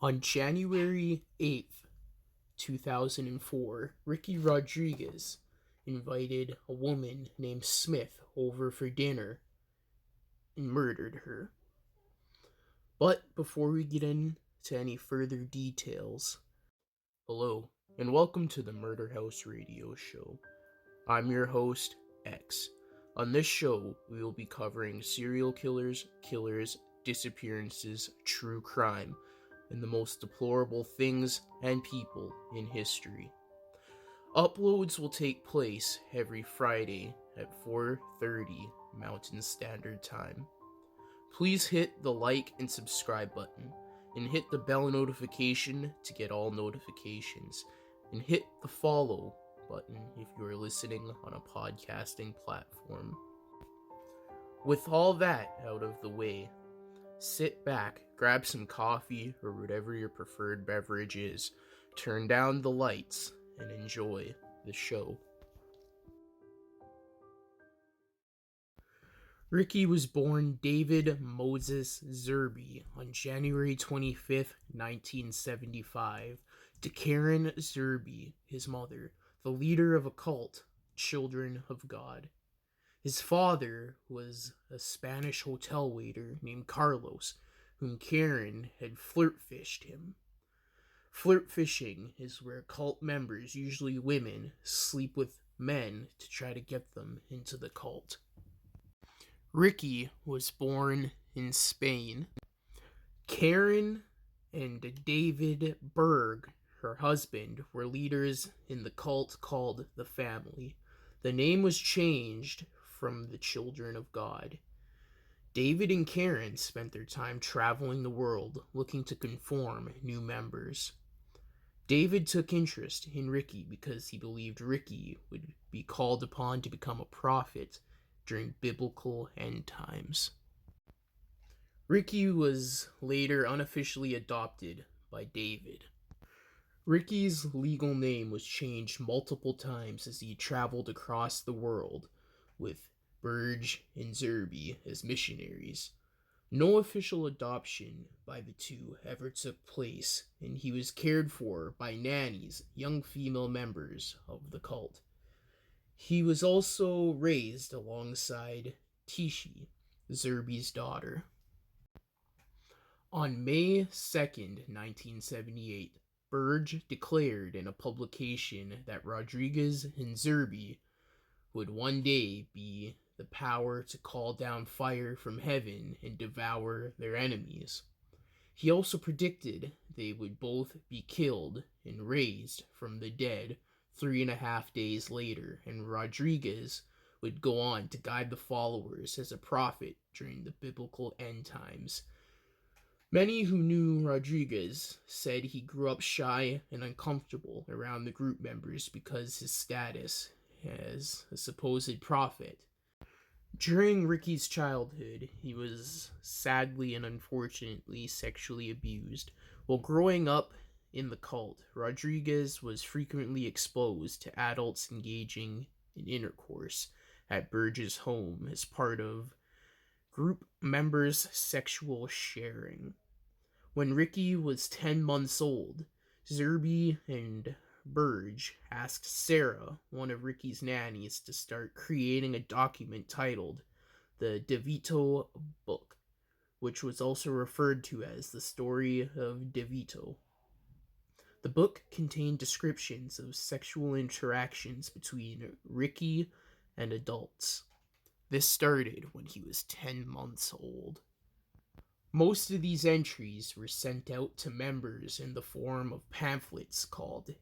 On January 8th, 2004, Ricky Rodriguez invited a woman named Smith over for dinner and murdered her. But before we get into any further details, hello and welcome to the Murder House Radio Show. I'm your host, X. On this show, we will be covering serial killers, disappearances, true crime, and the most deplorable things and people in history. Uploads will take place every Friday at 4:30 Mountain Standard Time. Please hit the like and subscribe button, and hit the bell notification to get all notifications, and hit the follow button if you are listening on a podcasting platform. With all that out of the way, sit back, grab some coffee or whatever your preferred beverage is, turn down the lights, and enjoy the show. Ricky was born David Moses Zerby on January 25th, 1975, to Karen Zerby, his mother, the leader of a cult, Children of God. His father was a Spanish hotel waiter named Carlos, whom Karen had flirt-fished him. Flirt-fishing is where cult members, usually women, sleep with men to try to get them into the cult. Ricky was born in Spain. Karen and David Berg, her husband, were leaders in the cult called the Family. The name was changed from the Children of God. David and Karen spent their time traveling the world looking to conform new members. David took interest in Ricky because he believed Ricky would be called upon to become a prophet during biblical end times. Ricky was later unofficially adopted by David. Ricky's legal name was changed multiple times as he traveled across the world with Burge and Zerby as missionaries. No official adoption by the two ever took place, and he was cared for by nannies, young female members of the cult. He was also raised alongside Tishi, Zerby's daughter. On May 2nd, 1978, Burge declared in a publication that Rodriguez and Zerby would one day be the power to call down fire from heaven and devour their enemies. He also predicted they would both be killed and raised from the dead 3.5 days later, and Rodriguez would go on to guide the followers as a prophet during the biblical end times. Many who knew Rodriguez said he grew up shy and uncomfortable around the group members because his status as a supposed prophet. During Ricky's childhood, he was sadly and unfortunately sexually abused. While growing up in the cult, Rodriguez was frequently exposed to adults engaging in intercourse at Burge's home as part of group members' sexual sharing. When Ricky was 10 months old, Zerby and Burge asked Sarah, one of Ricky's nannies, to start creating a document titled the DeVito Book, which was also referred to as the Story of DeVito. The book contained descriptions of sexual interactions between Ricky and adults. This started when he was 10 months old. Most of these entries were sent out to members in the form of pamphlets called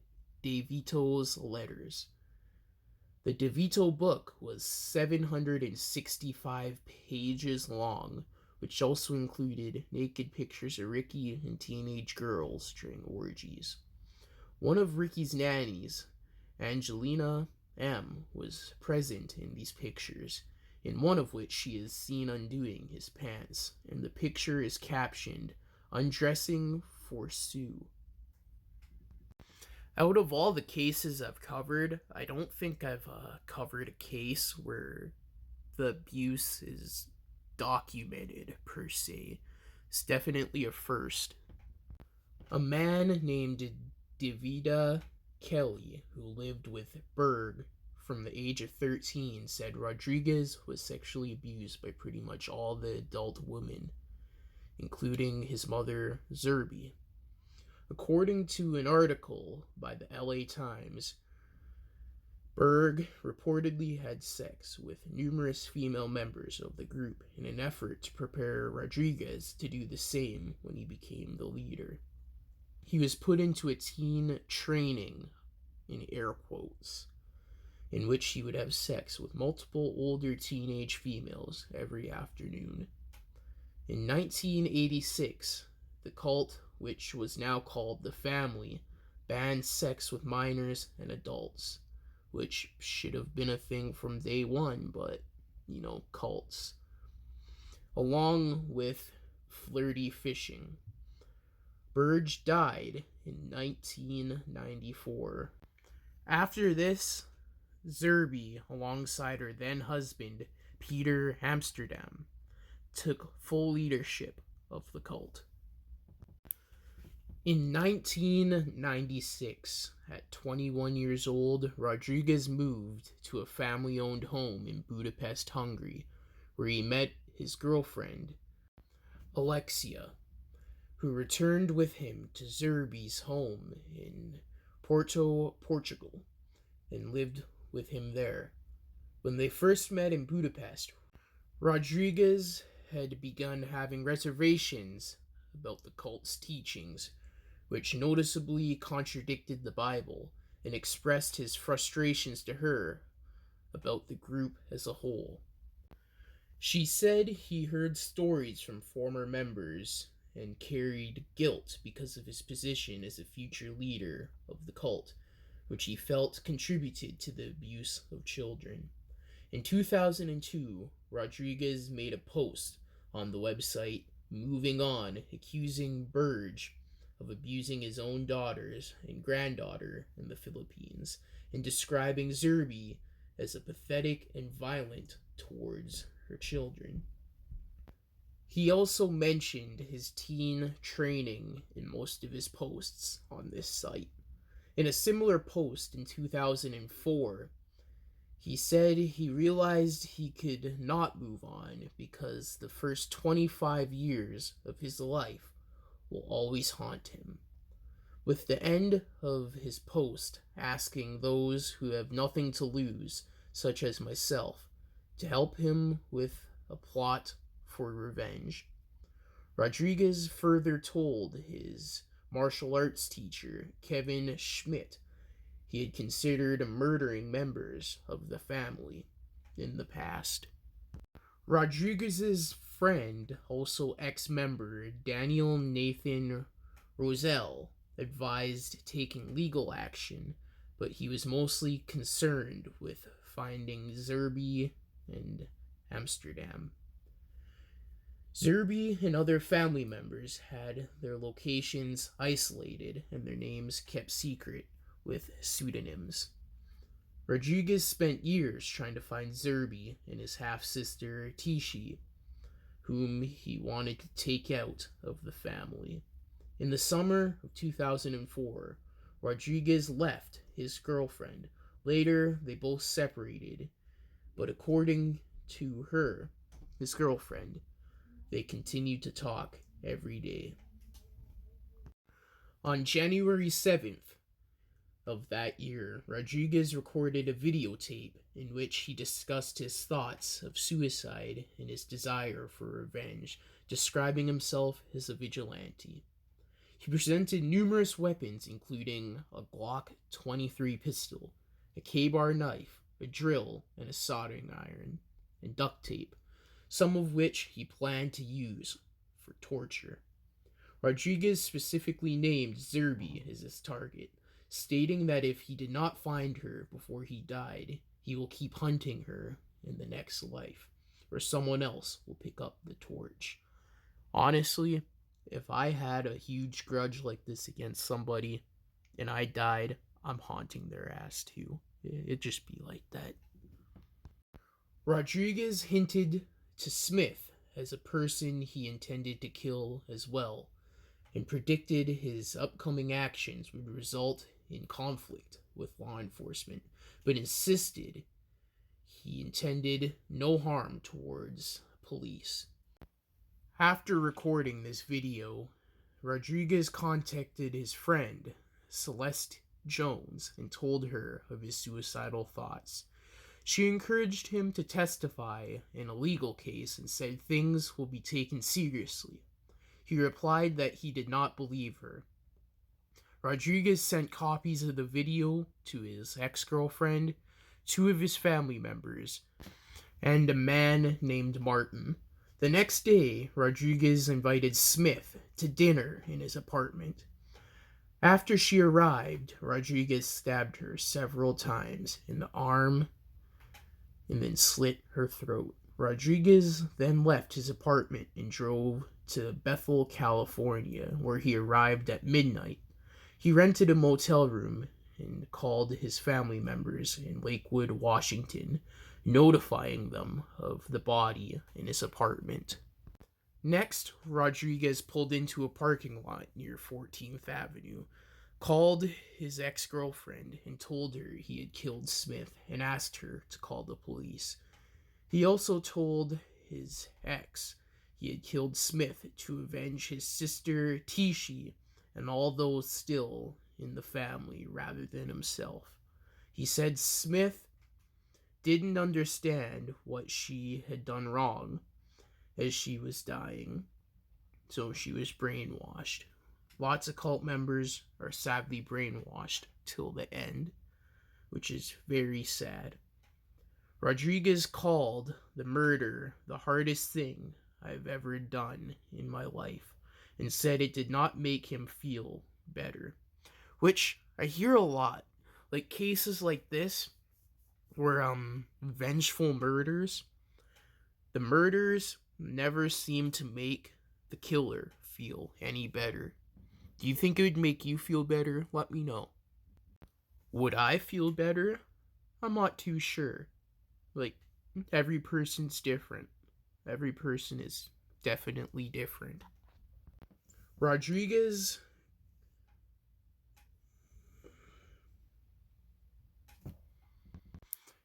DeVito's Letters. The DeVito book was 765 pages long, which also included naked pictures of Ricky and teenage girls during orgies. One of Ricky's nannies, Angelina M., was present in these pictures, in one of which she is seen undoing his pants, and the picture is captioned, "Undressing for Sue." Out of all the cases I've covered, I don't think I've covered a case where the abuse is documented, per se. It's definitely a first. A man named Davida Kelly, who lived with Berg from the age of 13, said Rodriguez was sexually abused by pretty much all the adult women, including his mother, Zerby. According to an article by the LA Times, Berg reportedly had sex with numerous female members of the group in an effort to prepare Rodriguez to do the same when he became the leader. He was put into a teen training, in air quotes, in which he would have sex with multiple older teenage females every afternoon. In 1986, the cult, which was now called the Family, banned sex with minors and adults, which should have been a thing from day one, but, cults. Along with flirty fishing. Burge died in 1994. After this, Zerby, alongside her then husband, Peter Amsterdam, took full leadership of the cult. In 1996, at 21 years old, Rodriguez moved to a family-owned home in Budapest, Hungary, where he met his girlfriend, Alexia, who returned with him to Zerby's home in Porto, Portugal, and lived with him there. When they first met in Budapest, Rodriguez had begun having reservations about the cult's teachings, which noticeably contradicted the Bible, and expressed his frustrations to her about the group as a whole. She said he heard stories from former members and carried guilt because of his position as a future leader of the cult, which he felt contributed to the abuse of children. In 2002, Rodriguez made a post on the website Moving On, accusing Burge of abusing his own daughters and granddaughter in the Philippines, and describing Zerby as a pathetic and violent towards her children. He also mentioned his teen training in most of his posts on this site. In a similar post in 2004, he said he realized he could not move on because the first 25 years of his life will always haunt him. With the end of his post asking those who have nothing to lose, such as myself, to help him with a plot for revenge. Rodriguez further told his martial arts teacher, Kevin Schmidt, he had considered murdering members of the family in the past. Rodriguez's friend, also ex-member Daniel Nathan Roselle, advised taking legal action, but he was mostly concerned with finding Zerby and Amsterdam. Zerby and other family members had their locations isolated and their names kept secret with pseudonyms. Rodriguez spent years trying to find Zerby and his half-sister Tishi, whom he wanted to take out of the family. In the summer of 2004, Rodriguez left his girlfriend. Later, they both separated, but according to her, his girlfriend, they continued to talk every day. On January 7th of that year, Rodriguez recorded a videotape in which he discussed his thoughts of suicide and his desire for revenge, describing himself as a vigilante. He presented numerous weapons, including a Glock 23 pistol, a K-bar knife, a drill, and a soldering iron, and duct tape, some of which he planned to use for torture. Rodriguez specifically named Zerby as his target, stating that if he did not find her before he died, he will keep hunting her in the next life, or someone else will pick up the torch. Honestly, if I had a huge grudge like this against somebody and I died, I'm haunting their ass too. It'd just be like that. Rodriguez hinted to Smith as a person he intended to kill as well, and predicted his upcoming actions would result in conflict with law enforcement, but insisted he intended no harm towards police. After recording this video, Rodriguez contacted his friend, Celeste Jones, and told her of his suicidal thoughts. She encouraged him to testify in a legal case and said things will be taken seriously. He replied that he did not believe her. Rodriguez sent copies of the video to his ex-girlfriend, 2 of his family members, and a man named Martin. The next day, Rodriguez invited Smith to dinner in his apartment. After she arrived, Rodriguez stabbed her several times in the arm and then slit her throat. Rodriguez then left his apartment and drove to Bethel, California, where he arrived at midnight. He rented a motel room and called his family members in Lakewood, Washington, notifying them of the body in his apartment. Next, Rodriguez pulled into a parking lot near 14th Avenue, called his ex-girlfriend and told her he had killed Smith and asked her to call the police. He also told his ex he had killed Smith to avenge his sister Tishi and all those still in the family rather than himself. He said Smith didn't understand what she had done wrong as she was dying, so she was brainwashed. Lots of cult members are sadly brainwashed till the end, which is very sad. Rodriguez called the murder the hardest thing I've ever done in my life and said it did not make him feel better, which I hear a lot. Like cases like this where vengeful murders, the murders never seem to make the killer feel any better. Do you think it would make you feel better? Let me know. Would I feel better? I'm not too sure. Like, every person's different. Every person is definitely different. Rodriguez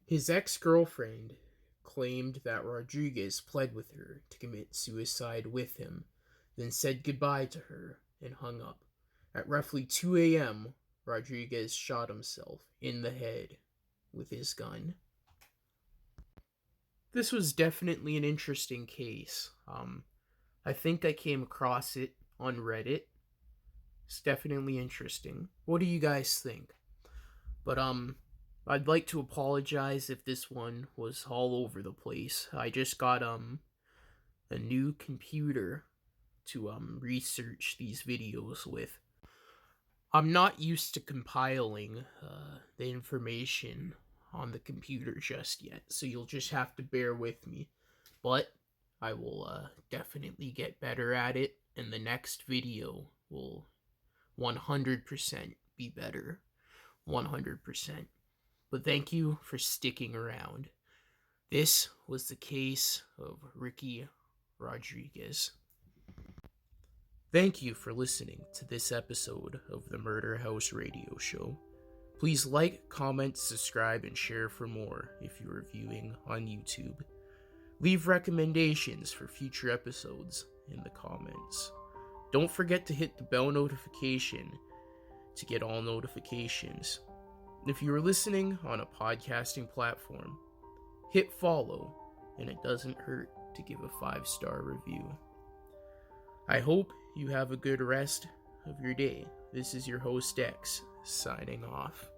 His ex-girlfriend claimed that Rodriguez pled with her to commit suicide with him, then said goodbye to her and hung up. At roughly 2 a.m., Rodriguez shot himself in the head with his gun. This was definitely an interesting case. I think I came across it on Reddit. It's definitely interesting. What do you guys think? But I'd like to apologize if this one was all over the place. I just got a new computer to research these videos with. I'm not used to compiling the information on the computer just yet, so you'll just have to bear with me. But I will definitely get better at it, and the next video will 100% be better. 100%. But thank you for sticking around. This was the case of Ricky Rodriguez. Thank you for listening to this episode of the Murder House Radio Show. Please like, comment, subscribe, and share for more if you are viewing on YouTube. Leave recommendations for future episodes in the comments. Don't forget to hit the bell notification to get all notifications. If you are listening on a podcasting platform, hit follow, and it doesn't hurt to give a 5-star review. I hope you have a good rest of your day. This is your host X, signing off.